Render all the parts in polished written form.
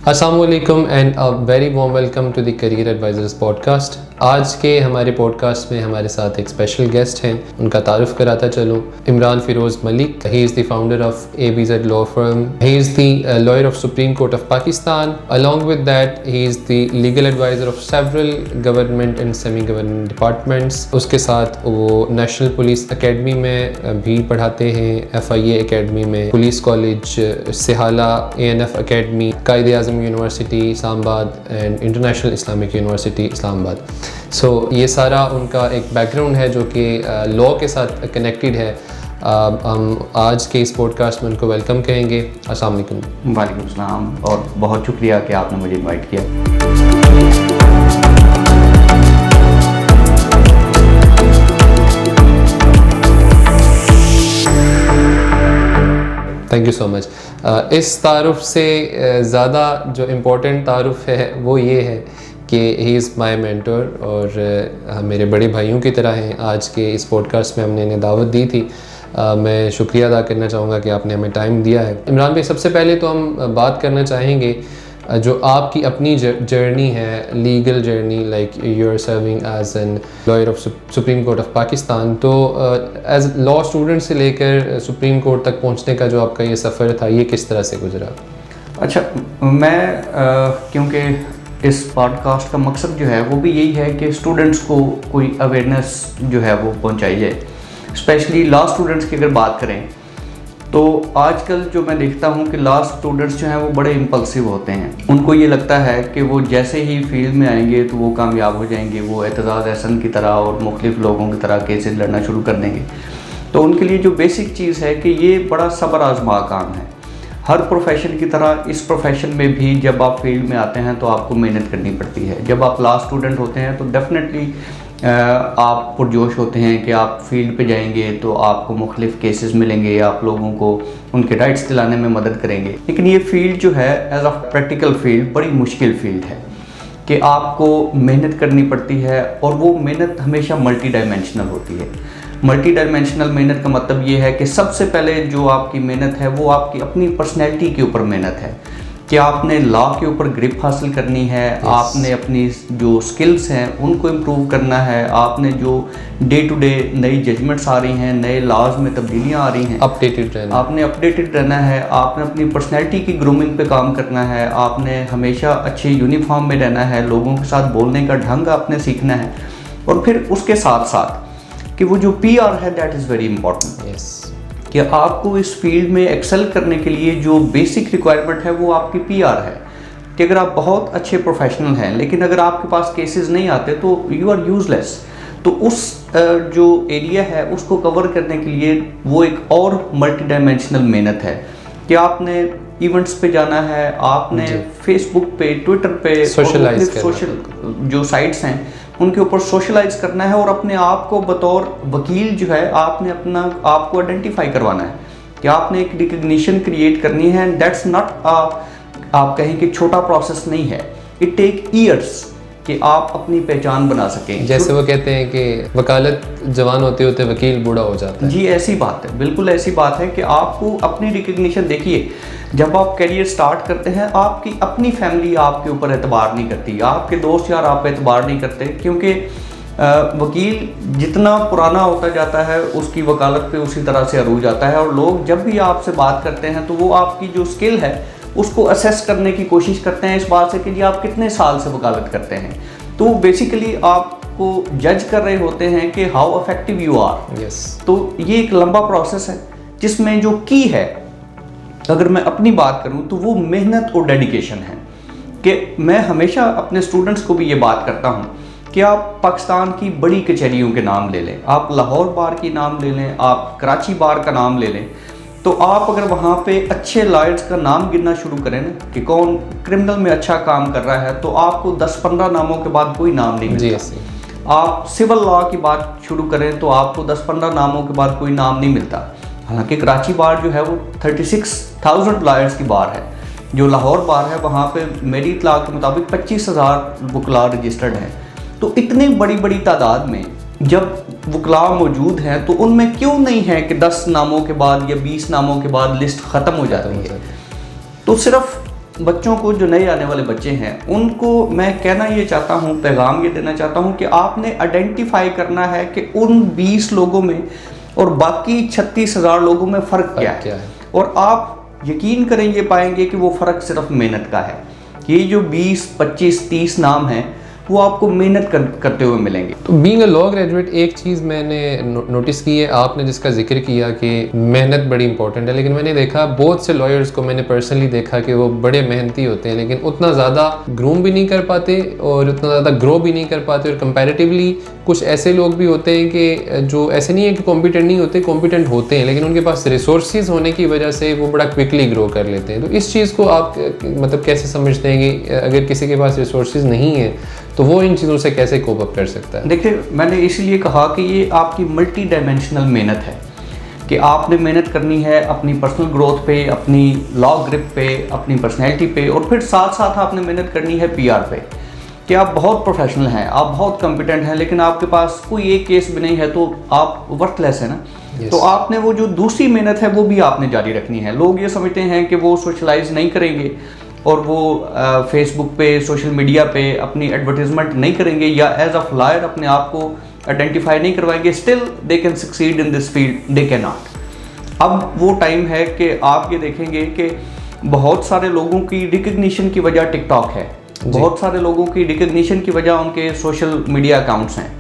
अस्सलाम वालेकुम and a very warm welcome to the career advisors podcast. आज के हमारे पॉडकास्ट में हमारे साथ एक स्पेशल गेस्ट हैं, उनका तारुफ कराता चलूँ। Imran Feroz Malik, he is the founder of ABZ law firm, he is the lawyer of Supreme Court of Pakistan. Along with that he is the legal adviser of several government and semi government departments. उसके साथ वो national police academy में भी पढ़ाते हैं, FIA academy में, police college Sihala, ANF academy, Quaid-e Azam university Islamabad and international Islamic university Islamabad. So ये सारा उनका एक बैकग्राउंड है जो कि लॉ के साथ कनेक्टेड है। हम आज के इस पॉडकास्ट में उनको वेलकम कहेंगे। अस्सलाम वालेकुम। वालेकुम अस्सलाम और बहुत शुक्रिया कि आपने मुझे इनवाइट किया। Thank you so much. इस तारुफ से ज़्यादा जो इम्पोर्टेंट तारुफ है वो ये है कि ही इज़ माई मेंटर और मेरे बड़े भाइयों की तरह हैं। आज के इस पॉडकास्ट में हमने इन्हें दावत दी थी। मैं शुक्रिया अदा करना चाहूँगा कि आपने हमें टाइम दिया है। इमरान भाई, सबसे पहले तो हम बात करना चाहेंगे जो आपकी अपनी जर्नी है, legal journey, like you are serving as an lawyer of Supreme Court of Pakistan. तो एज लॉ स्टूडेंट से लेकर सुप्रीम कोर्ट तक पहुंचने का जो आपका ये सफ़र था, ये किस तरह से गुजरा? अच्छा, मैं क्योंकि इस पॉडकास्ट का मकसद जो है वो भी यही है कि स्टूडेंट्स को कोई अवेयरनेस जो है वो पहुंचाई जाए। स्पेशली लॉ स्टूडेंट्स की अगर बात करें तो आजकल जो मैं देखता हूँ कि लॉ स्टूडेंट्स जो हैं वो बड़े इम्पल्सिव होते हैं। उनको ये लगता है कि वो जैसे ही फील्ड में आएंगे तो वो कामयाब हो जाएंगे, वो एतजाज़ एहसन की तरह और मुख्तलिफ लोगों की तरह केसेस लड़ना शुरू कर देंगे। तो उनके लिए जो बेसिक चीज़ है कि ये बड़ा सब्र आजमा काम है। हर प्रोफेशन की तरह इस प्रोफेशन में भी जब आप फील्ड में आते हैं तो आपको मेहनत करनी पड़ती है। जब आप लॉ स्टूडेंट होते हैं तो डेफिनेटली आप पुरजोश होते हैं कि आप फील्ड पे जाएंगे तो आपको मुख्तलिफ केसेस मिलेंगे, आप लोगों को उनके राइट्स दिलाने में मदद करेंगे। लेकिन ये फील्ड जो है एज अ प्रैक्टिकल फील्ड बड़ी मुश्किल फील्ड है कि आपको मेहनत करनी पड़ती है और वो मेहनत हमेशा मल्टी डायमेंशनल होती है। मल्टी डायमेंशनल मेहनत का मतलब ये है कि सबसे पहले जो आपकी मेहनत है वो आपकी अपनी पर्सनैलिटी के ऊपर मेहनत है कि आपने लॉ के ऊपर ग्रिप हासिल करनी है। आपने अपनी जो स्किल्स हैं उनको इम्प्रूव करना है। आपने जो डे टू डे नई जजमेंट्स आ रही हैं, नए लॉज में तब्दीलियां आ रही हैं, अपडेटेड रहना, आपने अपडेटेड रहना है। आपने अपनी पर्सनैलिटी की ग्रूमिंग पे काम करना है। आपने हमेशा अच्छे यूनिफॉर्म में रहना है। लोगों के साथ बोलने का ढंग आपने सीखना है। और फिर उसके साथ साथ कि वो जो PR है दैट इज़ वेरी इंपॉर्टेंट। कि आपको इस फील्ड में एक्सेल करने के लिए जो बेसिक रिक्वायरमेंट है वो आपकी PR है। कि अगर आप बहुत अच्छे प्रोफेशनल हैं लेकिन अगर आपके पास केसेस नहीं आते तो यू आर यूजलेस। तो उस जो एरिया है उसको कवर करने के लिए वो एक और मल्टी डायमेंशनल मेहनत है कि आपने इवेंट्स पे जाना है, आपने फेसबुक पे, ट्विटर पे, सोशल जो साइट्स हैं उनके ऊपर सोशलाइज करना है और अपने आप को बतौर वकील जो है आपने अपना आपको आइडेंटिफाई करवाना है कि आपने एक रिकग्निशन क्रिएट करनी है। दैट्स नॉट आप कहें कि छोटा प्रोसेस नहीं है, इट टेक ईयर्स कि आप अपनी पहचान बना सकें। जैसे वो कहते हैं कि वकालत जवान होते होते वकील बूढ़ा हो जाता है। जी ऐसी बात है, बिल्कुल ऐसी बात है कि आपको अपनी रिकग्निशन, देखिए जब आप करियर स्टार्ट करते हैं आपकी अपनी फैमिली आपके ऊपर एतबार नहीं करती, आपके दोस्त यार आप पे एतबार नहीं करते, क्योंकि वकील जितना पुराना होता जाता है उसकी वकालत पे उसी तरह से अरूज आता है। और लोग जब भी आपसे बात करते हैं तो वो आपकी जो स्किल है उसको असेस करने की कोशिश करते हैं इस बात से कि जी आप कितने साल से वकालत करते हैं। तो बेसिकली आपको जज कर रहे होते हैं कि हाउ इफेक्टिव यू आर। तो ये एक लंबा प्रोसेस है जिसमें जो की है, अगर मैं अपनी बात करूं तो वो मेहनत और डेडिकेशन है। कि मैं हमेशा अपने स्टूडेंट्स को भी ये बात करता हूं कि आप पाकिस्तान की बड़ी कचहरियों के नाम ले लें, आप लाहौर बार की नाम ले लें, आप कराची बार का नाम ले लें, तो आप अगर वहाँ पे अच्छे लॉयर्स का नाम गिनना शुरू करें ना कि कौन क्रिमिनल में अच्छा काम कर रहा है, तो आपको 10-15 नामों के बाद कोई नाम नहीं मिलता। आप सिविल लॉ की बात शुरू करें तो आपको 10-15 नामों के बाद कोई नाम नहीं मिलता। हालांकि कराची बार जो है वो 36,000 लॉयर्स की बार है। जो लाहौर बार है वहाँ पे मेरी इत्तला के मुताबिक 25,000 वकला रजिस्टर्ड हैं। तो इतनी बड़ी बड़ी तादाद में जब वकला मौजूद हैं तो उनमें क्यों नहीं है कि 10 नामों के बाद या 20 नामों के बाद लिस्ट ख़त्म हो जाती है। तो सिर्फ बच्चों को, जो नए आने वाले बच्चे हैं, उनको मैं कहना ये चाहता हूँ, पैगाम ये देना चाहता हूँ कि आपने आइडेंटिफाई करना है कि उन 20 लोगों में और बाकी 36,000 लोगों में फ़र्क क्या है। और आप यकीन करें ये पाएंगे कि वो फ़र्क सिर्फ मेहनत का है। ये जो 20, 25, 30 नाम हैं वो आपको मेहनत करते हुए मिलेंगे। तो बीइंग अ लॉ ग्रेजुएट, एक चीज़ मैंने नोटिस की है, आपने जिसका जिक्र किया कि मेहनत बड़ी इंपॉर्टेंट है, लेकिन मैंने देखा बहुत से लॉयर्स को मैंने पर्सनली देखा कि वो बड़े मेहनती होते हैं लेकिन उतना ज़्यादा ग्रूम भी नहीं कर पाते और उतना ज़्यादा ग्रो भी नहीं कर पाते। और कंपैरेटिवली कुछ ऐसे लोग भी होते हैं कि जो ऐसे नहीं है कि कॉम्पिटेंट नहीं होते, कॉम्पिटेंट होते हैं, लेकिन उनके पास रिसोर्सेज होने की वजह से वो बड़ा क्विकली ग्रो कर लेते हैं। तो इस चीज़ को आप मतलब कैसे समझते हैं कि अगर किसी के पास रिसोर्सेज नहीं है तो वो इन चीज़ों से कैसे कोप अप कर सकता है? देखिए, मैंने इसीलिए कहा कि ये आपकी मल्टी डायमेंशनल मेहनत है कि आपने मेहनत करनी है अपनी पर्सनल ग्रोथ पे, अपनी लॉ ग्रिप पे, अपनी पर्सनैलिटी पे, और फिर साथ साथ आपने मेहनत करनी है PR पे कि आप बहुत प्रोफेशनल हैं, आप बहुत कॉम्पिटेंट हैं, लेकिन आपके पास कोई एक केस भी नहीं है तो आप वर्थलेस है ना। तो आपने वो जो दूसरी मेहनत है वो भी आपने जारी रखनी है। लोग ये समझते हैं कि वो सोशलाइज नहीं करेंगे और वो फेसबुक पे, सोशल मीडिया पे अपनी एडवर्टीजमेंट नहीं करेंगे या एज अ लॉयर अपने आप को आइडेंटिफाई नहीं करवाएंगे, still they can succeed in this field, they can not. अब वो टाइम है कि आप ये देखेंगे कि बहुत सारे लोगों की रिकग्निशन की वजह टिकटॉक है, बहुत सारे लोगों की रिकग्निशन की वजह उनके सोशल मीडिया अकाउंट्स हैं।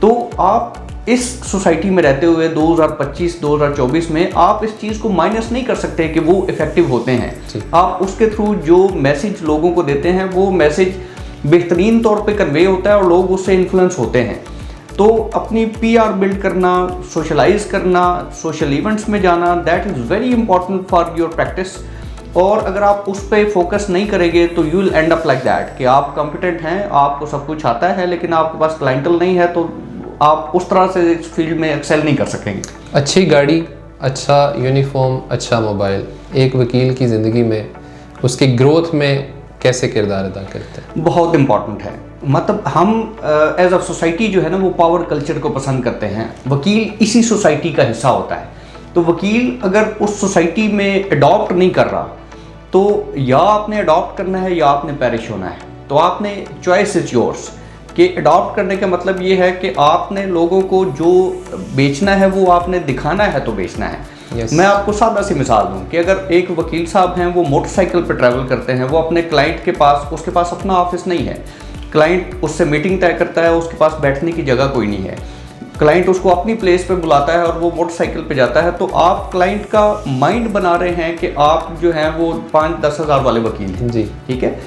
तो आप इस सोसाइटी में रहते हुए 2025-2024 में आप इस चीज़ को माइनस नहीं कर सकते कि वो इफ़ेक्टिव होते हैं। आप उसके थ्रू जो मैसेज लोगों को देते हैं वो मैसेज बेहतरीन तौर पे कन्वे होता है और लोग उससे इन्फ्लुएंस होते हैं। तो अपनी PR बिल्ड करना, सोशलाइज करना, सोशल इवेंट्स में जाना, that is very important for your practice. और अगर आप उस पर फोकस नहीं करेंगे तो you will and up like that कि आप कॉम्पिटेंट हैं, आपको सब कुछ आता है, लेकिन आपके पास क्लाइंटल नहीं है, तो आप उस तरह से इस फील्ड में एक्सेल नहीं कर सकेंगे। अच्छी गाड़ी, अच्छा यूनिफॉर्म, अच्छा मोबाइल एक वकील की ज़िंदगी में उसकी ग्रोथ में कैसे किरदार अदा करते हैं? बहुत इंपॉर्टेंट है। मतलब हम एज अ सोसाइटी जो है ना वो पावर कल्चर को पसंद करते हैं। वकील इसी सोसाइटी का हिस्सा होता है। तो वकील अगर उस सोसाइटी में अडॉप्ट नहीं कर रहा तो या आपने अडॉप्ट करना है या आपने पेरिश होना है। तो आपने चॉइस इज योर्स कि अडॉप्ट करने का मतलब ये है कि आपने लोगों को जो बेचना है वो आपने दिखाना है तो बेचना है। मैं आपको सादा सी मिसाल दूं कि अगर एक वकील साहब हैं, वो मोटरसाइकिल पर ट्रैवल करते हैं, वो अपने क्लाइंट के पास, उसके पास अपना ऑफिस नहीं है, क्लाइंट उससे मीटिंग तय करता है, उसके पास बैठने की जगह कोई नहीं है, क्लाइंट उसको अपनी प्लेस पे बुलाता है और वो मोटरसाइकिल पे जाता है, तो आप क्लाइंट का माइंड बना रहे हैं कि आप जो हैं वो 5-10 हज़ार वाले वकील हैं जी, ठीक है।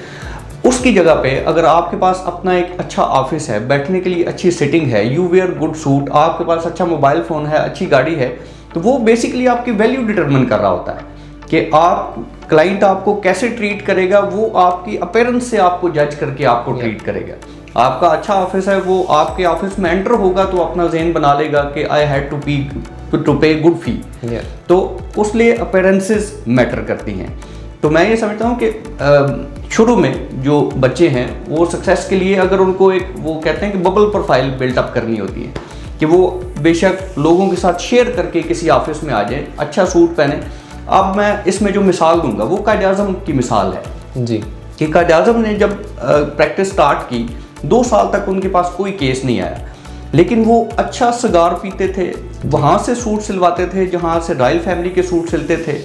उसकी जगह पे अगर आपके पास अपना एक अच्छा ऑफिस है, बैठने के लिए अच्छी सिटिंग है, यू वेयर गुड सूट, आपके पास अच्छा मोबाइल फ़ोन है, अच्छी गाड़ी है, तो वो बेसिकली आपकी वैल्यू डिटरमिन कर रहा होता है कि आप क्लाइंट आपको कैसे ट्रीट करेगा, वो आपकी अपीयरेंस से आपको जज करके आपको ट्रीट करेगा। आपका अच्छा ऑफिस है, वो आपके ऑफिस में एंटर होगा तो अपना ज़हन बना लेगा कि आई हैड टू पे गुड फी। तो उसलिए अपीयरेंसेस मैटर करती हैं। तो मैं ये समझता हूँ कि शुरू में जो बच्चे हैं वो सक्सेस के लिए अगर उनको एक वो कहते हैं कि बबल प्रोफाइल बिल्टअप करनी होती है कि वो बेशक लोगों के साथ शेयर करके किसी ऑफिस में आ जाए, अच्छा सूट पहने। अब मैं इसमें जो मिसाल दूंगा वो कायद आज़म की मिसाल है जी, कि कायद आज़म ने जब प्रैक्टिस स्टार्ट की 2 साल तक उनके पास कोई केस नहीं आया, लेकिन वो अच्छा सिगार पीते थे, वहाँ से सूट सिलवाते थे जहाँ से रॉयल फैमिली के सूट सिलते थे,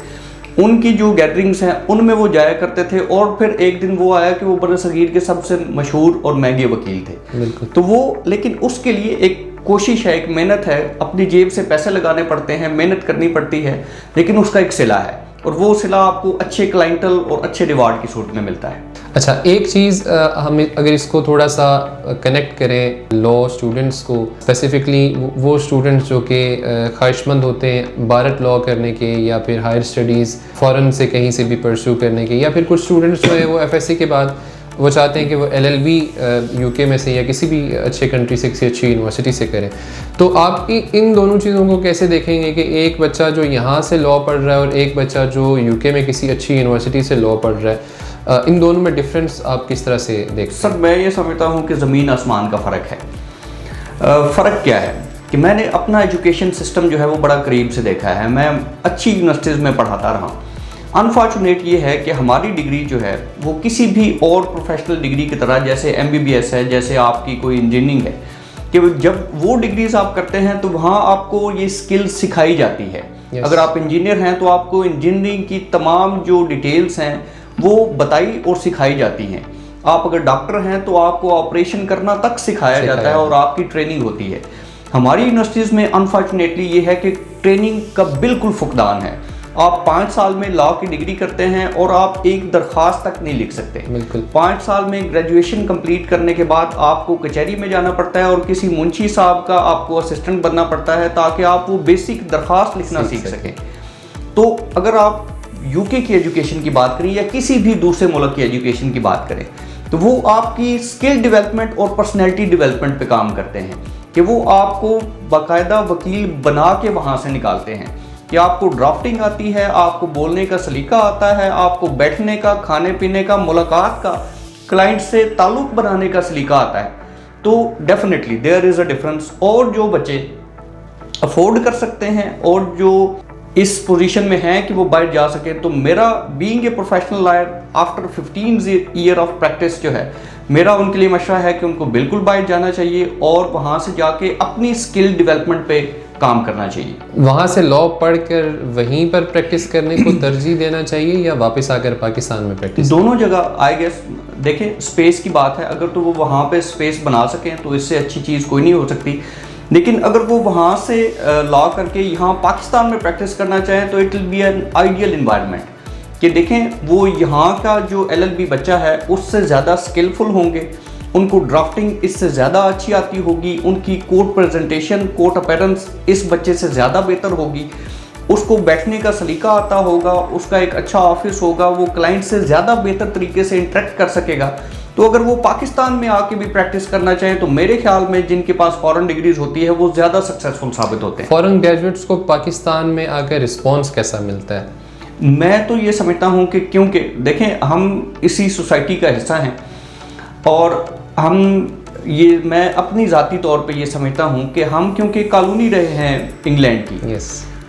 उनकी जो गैदरिंग्स हैं उनमें वो जाया करते थे। और फिर एक दिन वो आया कि वो बरसगीर के सबसे मशहूर और महंगे वकील थे। तो वो, लेकिन उसके लिए एक कोशिश है, एक मेहनत है, अपनी जेब से पैसे लगाने पड़ते हैं, मेहनत करनी पड़ती है, लेकिन उसका एक सिला है और वो सिला आपको अच्छे क्लाइंटल और अच्छे रिवार्ड की सूरत में मिलता है। अच्छा, एक चीज़ हम अगर इसको थोड़ा सा कनेक्ट करें लॉ स्टूडेंट्स को, स्पेसिफिकली वो स्टूडेंट्स जो कि ख्वाहिशमंद होते हैं बारत लॉ करने के या फिर हायर स्टडीज़ फ़ॉरेन से कहीं से भी परस्यू करने के, या फिर कुछ स्टूडेंट्स जो है वो FSC के बाद वो चाहते हैं कि वो LLB UK में से या किसी भी अच्छे कंट्री से, किसी अच्छी यूनिवर्सिटी से करें। तो आप इन दोनों चीज़ों को कैसे देखेंगे कि एक बच्चा जो यहाँ से लॉ पढ़ रहा है और एक बच्चा जो UK में किसी अच्छी यूनिवर्सिटी से लॉ पढ़ रहा है, इन दोनों में डिफरेंस आप किस तरह से देखते हैं? सर, मैं ये समझता हूँ कि ज़मीन आसमान का फ़र्क है। फ़र्क क्या है कि मैंने अपना एजुकेशन सिस्टम जो है वो बड़ा करीब से देखा है। मैं अच्छी यूनिवर्सिटीज़ में पढ़ाता रहा अनफॉर्चुनेट ये है कि हमारी डिग्री जो है वो किसी भी और प्रोफेशनल डिग्री की तरह, जैसे MBBS है, जैसे आपकी कोई इंजीनियरिंग है, कि जब वो डिग्रीज आप करते हैं तो वहाँ आपको ये स्किल्स सिखाई जाती है। अगर आप इंजीनियर हैं तो आपको इंजीनियरिंग की तमाम जो डिटेल्स हैं वो बताई और सिखाई जाती हैं। आप अगर डॉक्टर हैं तो आपको ऑपरेशन करना तक सिखाया जाता है और आपकी ट्रेनिंग होती है। हमारी यूनिवर्सिटीज़ में अनफॉर्चुनेटली ये है कि ट्रेनिंग का बिल्कुल फुकदान है। आप 5 साल में लॉ की डिग्री करते हैं और आप एक दरख्वास्त तक नहीं लिख सकते। बिल्कुल 5 साल में ग्रेजुएशन कंप्लीट करने के बाद आपको कचहरी में जाना पड़ता है और किसी मुंशी साहब का आपको असिस्टेंट बनना पड़ता है ताकि आप वो बेसिक दरख्वास्त लिखना सीख सकें। तो अगर आप यूके की एजुकेशन की बात करें या किसी भी दूसरे मुल्क की एजुकेशन की बात करें तो वो आपकी स्किल डेवलपमेंट और पर्सनैलिटी डेवलपमेंट पे काम करते हैं कि वो आपको बाकायदा वकील बना के वहाँ से निकालते हैं कि आपको ड्राफ्टिंग आती है, आपको बोलने का सलीका आता है, आपको बैठने का, खाने पीने का, मुलाकात का, क्लाइंट से ताल्लुक बनाने का सलीका आता है। तो definitely there is a difference. और जो बच्चे अफोर्ड कर सकते हैं और जो इस पोजीशन में हैं कि वो बाहर जा सके, तो मेरा being a professional lawyer after 15 year of practice जो है, मेरा उनके लिए मशवरा है कि उनको बिल्कुल बाहर जाना चाहिए और वहाँ से जाके अपनी स्किल डेवलपमेंट पे काम करना चाहिए। वहाँ से लॉ पढ़कर वहीं पर प्रैक्टिस करने को तरजीह देना चाहिए या वापस आकर पाकिस्तान में प्रैक्टिस? दोनों जगह आई गेस। देखें, स्पेस की बात है, अगर तो वो वहाँ पे स्पेस बना सकें तो इससे अच्छी चीज़ कोई नहीं हो सकती। लेकिन अगर वो वहाँ से लॉ करके यहाँ पाकिस्तान में प्रैक्टिस करना चाहें तो it will be an ideal environment कि देखें वो यहाँ का जो LLB बच्चा है उससे ज़्यादा स्किलफुल होंगे, उनको ड्राफ्टिंग इससे ज़्यादा अच्छी आती होगी, उनकी कोर्ट प्रेजेंटेशन, कोर्ट अपीयरेंस इस बच्चे से ज़्यादा बेहतर होगी, उसको बैठने का सलीका आता होगा, उसका एक अच्छा ऑफिस होगा, वो क्लाइंट से ज़्यादा बेहतर तरीके से इंटरेक्ट कर सकेगा। तो अगर वो पाकिस्तान में आके भी प्रैक्टिस करना चाहें तो मेरे ख्याल में जिनके पास फॉरेन डिग्रीज होती है वो ज़्यादा सक्सेसफुल साबित होते हैं। फॉरेन ग्रेजुएट्स को पाकिस्तान में आकर रिस्पॉन्स कैसा मिलता है? मैं तो ये समझता हूँ कि क्योंकि देखें हम इसी सोसाइटी का हिस्सा हैं और मैं अपनी ज़ाती तौर पे ये समझता हूँ कि हम क्योंकि कॉलोनी रहे हैं इंग्लैंड की,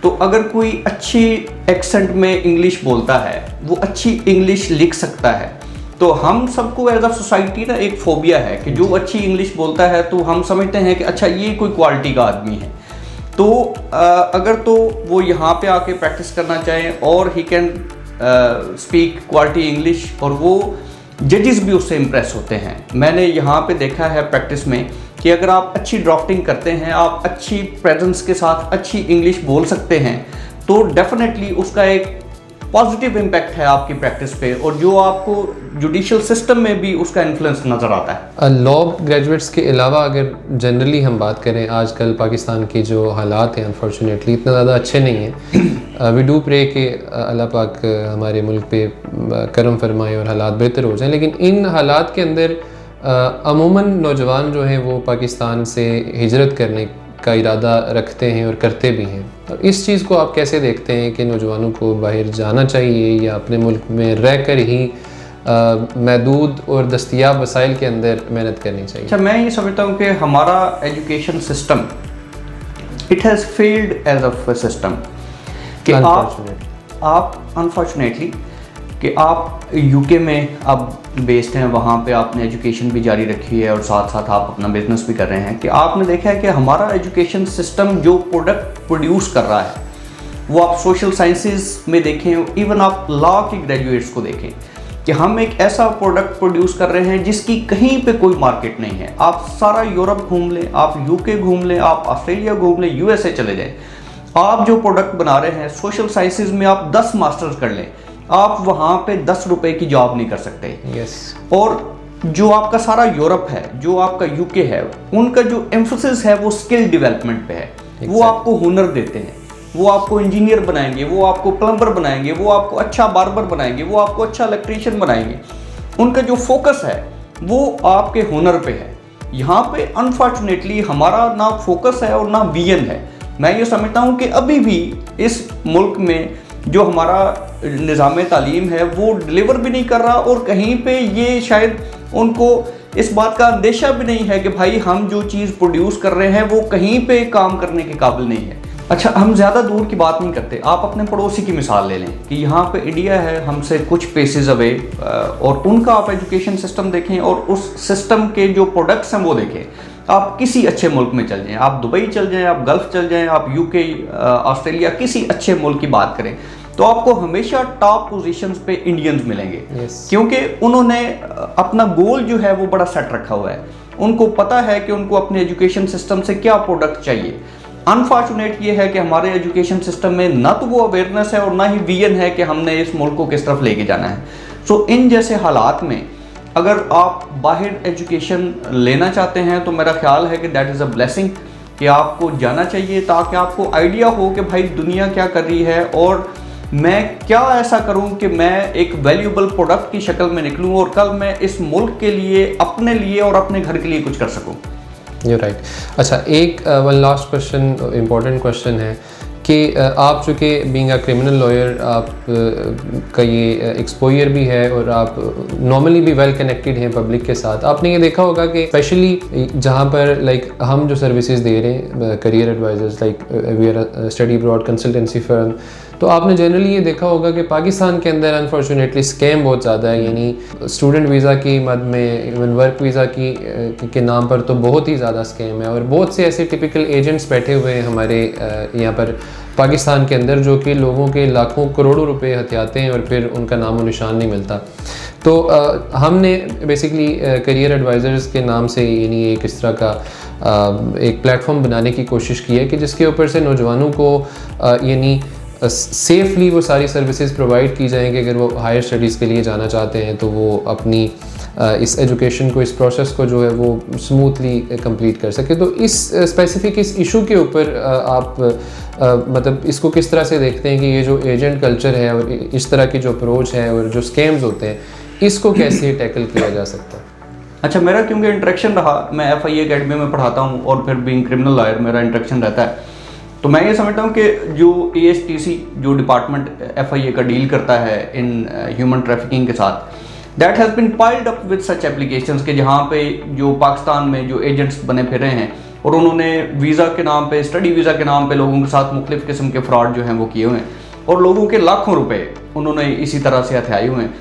तो अगर कोई अच्छी एक्सेंट में इंग्लिश बोलता है, वो अच्छी इंग्लिश लिख सकता है, तो हम सबको एज अ सोसाइटी ना एक फोबिया है कि जो अच्छी इंग्लिश बोलता है तो हम समझते हैं कि अच्छा ये कोई क्वालिटी का आदमी है। तो अगर तो वो यहाँ पे आके प्रैक्टिस करना चाहें और he can speak quality English और वो जजेस भी उससे इम्प्रेस होते हैं। मैंने यहाँ पे देखा है प्रैक्टिस में कि अगर आप अच्छी ड्राफ्टिंग करते हैं, आप अच्छी प्रेजेंस के साथ अच्छी इंग्लिश बोल सकते हैं, तो डेफिनेटली उसका एक पॉजिटिव इम्पैक्ट है आपकी प्रैक्टिस पे और जो आपको जुडिशियल सिस्टम में भी उसका इन्फ्लुएंस नज़र आता है। लॉ ग्रेजुएट्स के अलावा अगर जनरली हम बात करें, आजकल पाकिस्तान के जो हालात हैं अनफॉर्चुनेटली इतना ज़्यादा अच्छे नहीं हैं। वी डू प्रे कि अल्लाह पाक हमारे मुल्क पे करम फरमाए और हालात बेहतर हो जाएं, लेकिन इन हालात के अंदर अमूमन नौजवान जो हैं वो पाकिस्तान से हिजरत करने का इरादा रखते हैं और करते भी हैं। तो इस चीज़ को आप कैसे देखते हैं कि नौजवानों को बाहर जाना चाहिए या अपने मुल्क में रहकर ही महदूद और दस्तयाब वसाइल के अंदर मेहनत करनी चाहिए? अच्छा, मैं ये समझता हूँ कि हमारा education system it has failed as a system कि आप अनफॉर्चुनेटली कि आप यूके में अब बेस्ड हैं, वहाँ पे आपने एजुकेशन भी जारी रखी है और साथ साथ आप अपना बिजनेस भी कर रहे हैं, कि आपने देखा है कि हमारा एजुकेशन सिस्टम जो प्रोडक्ट प्रोड्यूस कर रहा है वो आप सोशल साइंसेज में देखें, इवन आप लॉ के ग्रेजुएट्स को देखें कि हम एक ऐसा प्रोडक्ट प्रोड्यूस कर रहे हैं जिसकी कहीं पे कोई मार्केट नहीं है। आप सारा यूरोप घूम लें, आप यूके घूम लें, आप ऑस्ट्रेलिया घूम लें, USA चले जाएँ, आप जो प्रोडक्ट बना रहे हैं सोशल साइंसेज में आप 10 मास्टर्स कर लें, आप वहाँ पे 10 रुपए की जॉब नहीं कर सकते। और जो आपका सारा यूरोप है, जो आपका यूके है, उनका जो एम्फोसिस है वो स्किल डेवलपमेंट पे है। वो आपको हुनर देते हैं, वो आपको इंजीनियर बनाएंगे, वो आपको प्लम्बर बनाएंगे, वो आपको अच्छा बार्बर बनाएंगे, वो आपको अच्छा इलेक्ट्रीशियन बनाएंगे। उनका जो फोकस है वो आपके हुनर पे है। यहाँ पे अनफॉर्चुनेटली हमारा ना फोकस है और ना विजन है। मैं ये समझता हूँ कि अभी भी इस मुल्क में जो हमारा निज़ाम तालीम है वो डिलीवर भी नहीं कर रहा और कहीं पे ये शायद उनको इस बात का अंदेशा भी नहीं है कि भाई हम जो चीज़ प्रोड्यूस कर रहे हैं वो कहीं पे काम करने के काबिल नहीं है। अच्छा, हम ज़्यादा दूर की बात नहीं करते, आप अपने पड़ोसी की मिसाल ले लें कि यहाँ पे इंडिया है हमसे कुछ पेसेस अवे, और उनका आप एजुकेशन सिस्टम देखें और उस सिस्टम के जो प्रोडक्ट्स हैं वो देखें। आप किसी अच्छे मुल्क में चल जाएं, आप दुबई चल जाएं, आप गल्फ़ चल जाएं, आप यूके, ऑस्ट्रेलिया, किसी अच्छे मुल्क की बात करें तो आपको हमेशा टॉप पोजीशंस पे इंडियंस मिलेंगे। क्योंकि उन्होंने अपना गोल जो है वो बड़ा सेट रखा हुआ है, उनको पता है कि उनको अपने एजुकेशन सिस्टम से क्या प्रोडक्ट चाहिए। अनफॉर्चुनेट ये है कि हमारे एजुकेशन सिस्टम में ना तो वो अवेयरनेस है और ना ही विजन है कि हमने इस मुल्क को किस तरफ लेके जाना है। सो इन जैसे हालात में अगर आप बाहर एजुकेशन लेना चाहते हैं तो मेरा ख्याल है कि दैट इज़ अ ब्लेसिंग, कि आपको जाना चाहिए ताकि आपको आइडिया हो कि भाई दुनिया क्या कर रही है और मैं क्या ऐसा करूं कि मैं एक वैल्यूएबल प्रोडक्ट की शक्ल में निकलूं और कल मैं इस मुल्क के लिए, अपने लिए और अपने घर के लिए कुछ कर सकूं। You're right. अच्छा, एक one last question, important question है कि आप चूँकि बीइंग अ क्रिमिनल लॉयर, आप का ये एक्सपोजर भी है और आप नॉर्मली भी वेल कनेक्टेड हैं पब्लिक के साथ। आपने ये देखा होगा कि स्पेशली जहाँ पर लाइक हम जो सर्विसेज दे रहे हैं, career advisors, like we are study abroad consultancy firm, तो आपने जनरली ये देखा होगा कि पाकिस्तान के अंदर अनफॉर्चुनेटली स्कैम बहुत ज़्यादा है। यानी स्टूडेंट वीज़ा की मद में, इवन वर्क वीज़ा के नाम पर तो बहुत ही ज़्यादा स्कैम है और बहुत से ऐसे टिपिकल एजेंट्स बैठे हुए हैं हमारे यहाँ पर पाकिस्तान के अंदर जो कि लोगों के लाखों करोड़ों रुपए हथियाते हैं और फिर उनका नामो निशान नहीं मिलता। तो हमने बेसिकली करियर एडवाइज़र्स के नाम से यानी एक इस तरह का एक प्लेटफॉर्म बनाने की कोशिश की है कि जिसके ऊपर से नौजवानों को यानी सेफली वो सारी सर्विसेज प्रोवाइड की जाएंगी। अगर वो हायर स्टडीज़ के लिए जाना चाहते हैं तो वो अपनी इस एजुकेशन को, इस प्रोसेस को जो है वो स्मूथली कंप्लीट कर सके। तो इस स्पेसिफिक इस इशू के ऊपर आप मतलब इसको किस तरह से देखते हैं कि ये जो एजेंट कल्चर है और इस तरह की जो अप्रोच है और जो स्कैम्स होते हैं, इसको कैसे टैकल किया जा सकता है? अच्छा, मेरा क्योंकि इंटरेक्शन रहा, मैं FIA अकेडमी में पढ़ाता हूँ और फिर बीइंग क्रिमिनल लॉयर मेरा इंटरेक्शन रहता है, तो मैं ये समझता हूँ कि जो ASTC जो डिपार्टमेंट FIA का डील करता है इन ह्यूमन ट्रैफिकिंग के साथ, that has been piled up with such applications के जहाँ पे जो पाकिस्तान में जो एजेंट्स बने फिरे हैं और उन्होंने वीज़ा के नाम पे, स्टडी वीज़ा के नाम पे लोगों के साथ मुख्तलिफ़ किस्म के फ्रॉड जो हैं वो किए हुए हैं और लोगों के लाखों रुपए उन्होंने इसी तरह से हथियाए हुए हैं।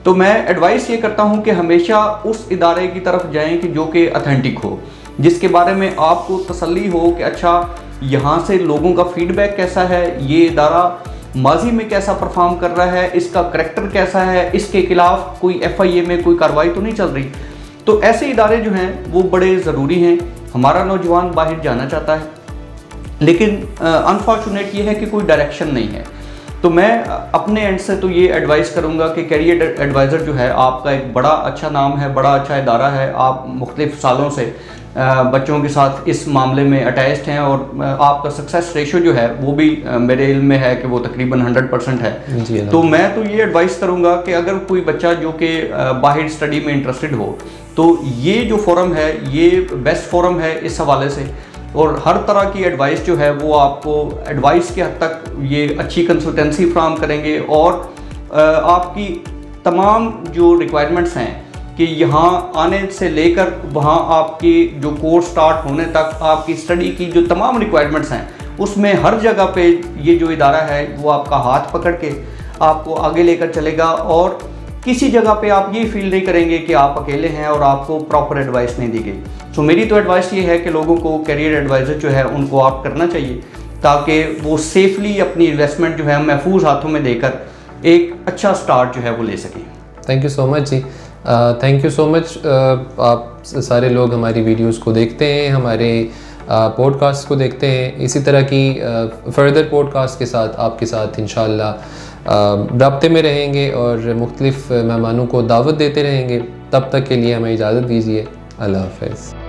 तो मैं एडवाइस ये करता हूँ कि हमेशा उस इदारे की तरफ जाएँ कि जो कि अथेंटिक हो, जिसके बारे में आपको तसल्ली हो कि अच्छा यहाँ से लोगों का फीडबैक कैसा है, ये इदारा माजी में कैसा परफॉर्म कर रहा है, इसका करैक्टर कैसा है, इसके खिलाफ कोई FIA में कोई कार्रवाई तो नहीं चल रही। तो ऐसे इदारे जो हैं वो बड़े ज़रूरी हैं। हमारा नौजवान बाहर जाना चाहता है लेकिन अनफॉर्चुनेट ये है कि कोई डायरेक्शन नहीं है। तो मैं अपने एंड से तो ये एडवाइस करूँगा कि करियर एडवाइज़र जो है आपका एक बड़ा अच्छा नाम है, बड़ा अच्छा इदारा है, आप मुख्तलिफ सालों से बच्चों के साथ इस मामले में अटैच्ड हैं और आपका सक्सेस रेशो जो है वो भी मेरे इल्म में है कि वो तकरीबन 100% है। तो मैं तो ये एडवाइस करूँगा कि अगर कोई बच्चा जो कि बाहर स्टडी में इंटरेस्टेड हो तो ये जो फोरम है ये बेस्ट फोरम है इस हवाले से, और हर तरह की एडवाइस जो है वो आपको एडवाइस के हद तक ये अच्छी कंसल्टेंसी फ्राहम करेंगे और आपकी तमाम जो रिक्वायरमेंट्स हैं कि यहाँ आने से लेकर वहाँ आपकी जो कोर्स स्टार्ट होने तक आपकी स्टडी की जो तमाम रिक्वायरमेंट्स हैं उसमें हर जगह पे ये जो इदारा है वो आपका हाथ पकड़ के आपको आगे लेकर चलेगा और किसी जगह पे आप ये फील नहीं करेंगे कि आप अकेले हैं और आपको प्रॉपर एडवाइस नहीं दी गई। सो मेरी तो एडवाइस ये है कि लोगों को करियर एडवाइज़र जो है उनको आप करना चाहिए ताकि वो सेफली अपनी इन्वेस्टमेंट जो है महफूज हाथों में देकर एक अच्छा स्टार्ट जो है वो ले सकें। Thank you so much ji, thank you so much. आप सारे लोग हमारी वीडियोस को देखते हैं, हमारे पॉडकास्ट को देखते हैं, इसी तरह की फर्दर पॉडकास्ट के साथ आपके साथ इंशाल्लाह राब्ते में रहेंगे और मुख्तलिफ मेहमानों को दावत देते रहेंगे। तब तक के लिए हमें इजाज़त दीजिए। अल्लाह हाफ़िज़।